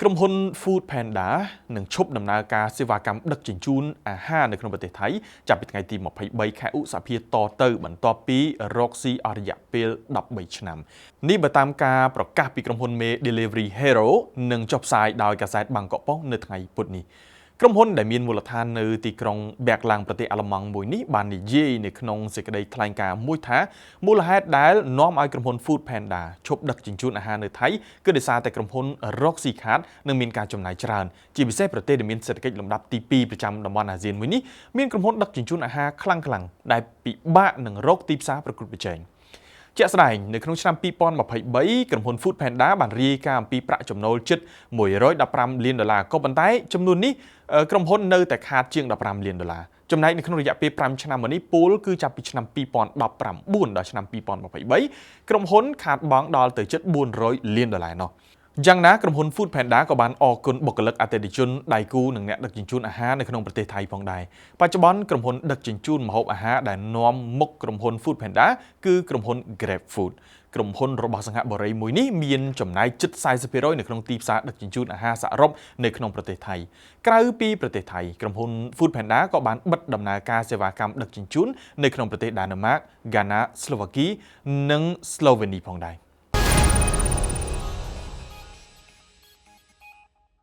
ក្រុមហ៊ុន Food Panda នឹងឈប់ដំណើរការសេវាកម្មដឹកជញ្ជូនអាហារនៅក្នុងប្រទេសថៃចាប់ពីថ្ងៃទី23ខែឧសភាតទៅបន្ទាប់ពីរកស៊ីអស់រយៈពេល13ឆ្នាំនេះបើតាមការប្រកាសពីក្រុមហ៊ុនមេ Delivery Hero នឹងចុះផ្សាយដោយកាសែតបាងកកប៉ុស្តិ៍នៅថ្ងៃពុធនេះក្រុមហ៊ុនដែលមានមូលដ្ឋាននៅទីក្រុងបែកឡាំងប្រទេសអាល្លឺម៉ង់មួយនេះបាននិយាយនៅក្នុងសេចក្តីថ្លែងការណ៍មួយថាមូលហេតុដែលនាំឲ្យក្រុមហ៊ុន Food Panda ឈប់ដឹកជញ្ជូនអាហារនៅថៃគឺដោយសារតែក្រុមហ៊ុនរកស៊ីខាតនិងមានការចំណាយច្រើនជាពិសេសប្រទេសដែលមានសេដ្ឋកិច្ចលំដាប់ទី2ប្រចាំតំបន់អាស៊ានមួយនេះមានក្រុមហ៊ុនដឹកជញ្ជូនអាហារខ្លាំងៗដែលពិបាកនឹងរកទីផ្សារប្រកួតប្រជែងជាក់ស្ដែងនៅក្នុងឆ្នាំ2023ក្រុមហ៊ុន Food Panda បានរាយការណ៍អំពីប្រាក់ចំណូលជិត$115 លានក៏ប៉ុន្តែចំនួននេះក្រុមហ៊ុននៅតែខាតជាង$15 លានចំណែកនៅក្នុងរយៈពេល5ឆ្នាំមកនេះពូលគឺចាប់ពីឆ្នាំ2019ដល់ឆ្នាំ2023ក្រុមហ៊ុនខាតបង់ដល់ទៅជិត$400 លាននោះយ៉ាងណាក្រុមហ៊ុន Food Panda ក៏បានអរគុណបុគ្គលិកអតិថិជនដៃគូនិងអ្នកដឹកជញ្ជូនអាហារនៅក្នុងប្រទេសថៃផងដែរបច្ចុប្បន្នក្រុមហ៊ុនដឹកជញ្ជូនម្ហូបអាហារដែលនាំមុខក្រុមហ៊ុន Food Panda គឺក្រុមហ៊ុន Grab Food ក្រុមហ៊ុនរបស់សង្ហបុរីមួយនេះមានចំណាយជិត40%នៅក្នុងទីផ្សារដឹកជញ្ជូនអាហារសរុបនៅក្នុងប្រទេសថៃក្រៅពីប្រទេសថៃក្រុមហ៊ុន Food Panda ក៏បានបិទដំណើរការសេវាកម្មដឹកជញ្ជូននៅក្នុងប្រទេសដាណឺម៉ាក ហ្គាណា ស្លូវ៉ាគីនិងស្លូវេនីផងដែរ